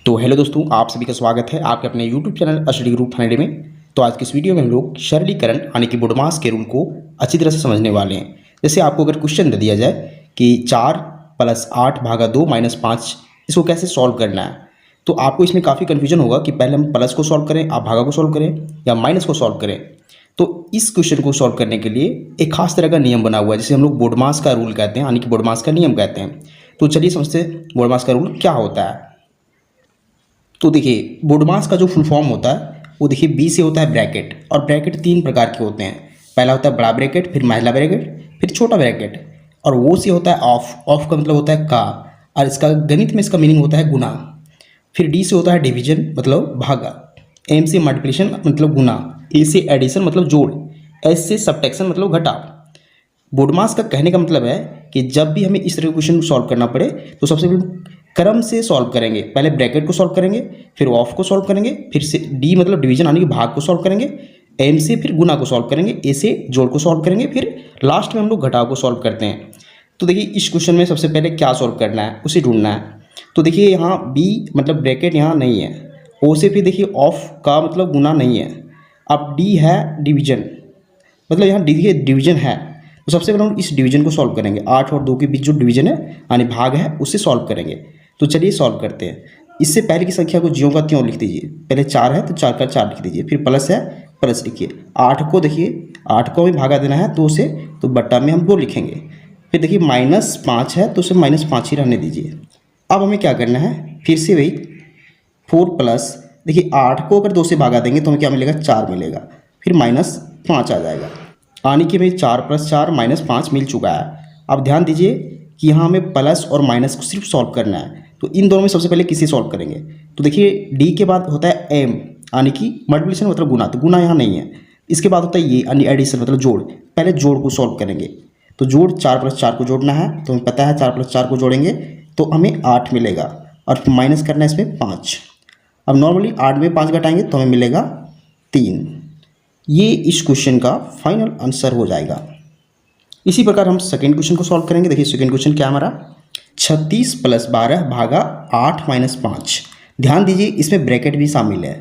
तो हेलो दोस्तों, आप सभी का स्वागत है आपके अपने YouTube channel study group hundred में। तो आज की इस वीडियो में हम लोग सरलीकरण यानी कि बुडमास के रूल को अच्छी तरह से समझने वाले हैं। जैसे आपको अगर क्वेश्चन दे दिया जाए कि 4 + 8 / 2 - 5, इसको कैसे सॉल्व करना है, तो आपको इसमें काफ़ी कन्फ्यूजन होगा कि पहले हम प्लस को सॉल्व करें, आप भागा को सॉल्व करें या माइनस को सॉल्व करें। तो इस क्वेश्चन को सॉल्व करने के लिए एक खास तरह का नियम बना हुआ है, जिसे हम लोग बुडमास का रूल कहते हैं, यानी कि बुडमास का नियम कहते हैं। तो चलिए समझते हैं बुडमास का रूल क्या होता है। तो देखिए, बुडमास का जो फुल फॉर्म होता है वो देखिए बी से होता है ब्रैकेट, और ब्रैकेट 3 प्रकार के होते हैं। पहला होता है बड़ा ब्रैकेट, फिर महिला ब्रैकेट, फिर छोटा ब्रैकेट। और वो से होता है ऑफ, ऑफ का मतलब होता है का, और इसका गणित में इसका मीनिंग होता है गुना। फिर डी से होता है डिवीजन मतलब भागा, एम से मल्टीप्लिकेशन मतलब गुना, ए से एडिशन मतलब जोड़, एस से सब्ट्रैक्शन मतलब घटा। बुडमास का कहने का मतलब है कि जब भी हमें इस तरह के क्वेश्चन सॉल्व करना पड़े तो सबसे पहले क्रम से सॉल्व करेंगे। पहले ब्रैकेट को सॉल्व करेंगे, फिर ऑफ को सॉल्व करेंगे, फिर से डी मतलब डिवीजन यानी कि भाग को सॉल्व करेंगे, एम से फिर गुना को सॉल्व करेंगे, ए से जोड़ को सॉल्व करेंगे, फिर लास्ट में हम लोग घटाव को सॉल्व करते हैं। तो देखिए इस क्वेश्चन में सबसे पहले क्या सॉल्व करना है, उसे ढूंढना है। तो देखिए यहाँ बी मतलब ब्रैकेट यहाँ नहीं है, ओ से फिर देखिए ऑफ का मतलब गुना नहीं है, अब डी है डिवीजन, मतलब यहाँ देखिए डिवीजन है। तो सबसे पहले हम इस डिवीजन को सॉल्व करेंगे, 8 और 2 के बीच जो डिवीजन है यानी भाग है उससे सॉल्व करेंगे। तो चलिए सॉल्व करते हैं। इससे पहले की संख्या को ज्यों का त्यों लिख दीजिए। पहले 4 है तो 4 का 4 लिख दीजिए, फिर प्लस है प्लस लिखिए। 8 को देखिए 8 को हमें भागा देना है 2 से, तो बट्टा में हम 2 लिखेंगे। फिर देखिए -5 है तो उसे -5 ही रहने दीजिए। अब हमें क्या करना है, फिर से वही 4 प्लस, देखिए 8 को अगर 2 से भागा देंगे तो हमें क्या मिलेगा, 4 मिलेगा, फिर -5 आ जाएगा, यानी कि भाई 4 + 4 -5 मिल चुका है। अब ध्यान दीजिए कि यहाँ हमें प्लस और माइनस को सिर्फ सॉल्व करना है, तो इन दोनों में सबसे पहले किसे सॉल्व करेंगे। तो देखिए डी के बाद होता है एम यानी कि मल्टीप्लिकेशन मतलब गुना, तो गुना यहाँ नहीं है। इसके बाद होता है ये यानी एडिशन मतलब जोड़, पहले जोड़ को सॉल्व करेंगे। तो जोड़ 4 + 4 को जोड़ना है, तो हमें पता है 4 + 4 को जोड़ेंगे तो हमें 8 मिलेगा, और फिर माइनस करना है इसमें 5। अब नॉर्मली 8 में 5 घटाएंगे तो हमें मिलेगा 3। ये इस क्वेश्चन का फाइनल आंसर हो जाएगा। इसी प्रकार हम सेकेंड क्वेश्चन को सॉल्व करेंगे। देखिए सेकेंड क्वेश्चन क्या हमारा, 36 + 12 भागा 8 - 5। ध्यान दीजिए इसमें ब्रैकेट भी शामिल है।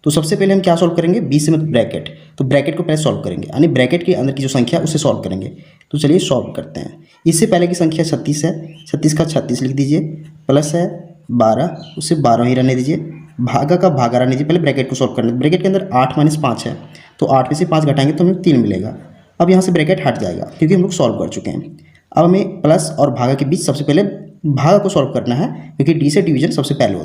तो सबसे पहले हम क्या सॉल्व करेंगे, बी से मतलब ब्रैकेट, तो ब्रैकेट को पहले सॉल्व करेंगे, यानी ब्रैकेट के अंदर की जो संख्या उसे सॉल्व करेंगे। तो चलिए सॉल्व करते हैं। इससे पहले की संख्या 36 है, 36 का 36 लिख दीजिए, प्लस है 12, उसे 12 ही रहने दीजिए, भागा का भागा रहने दीजिए। पहले ब्रैकेट को सॉल्व करना है, ब्रैकेट के अंदर 8 - 5 है, तो 8 में से 5 घटाएंगे तो हमें 3 मिलेगा। अब यहाँ से ब्रैकेट हट जाएगा क्योंकि हम लोग सॉल्व कर चुके हैं। अब हमें प्लस और भागा के बीच सबसे पहले भागा को सॉल्व करना है, क्योंकि डी से डिवीजन सबसे पहले होता है।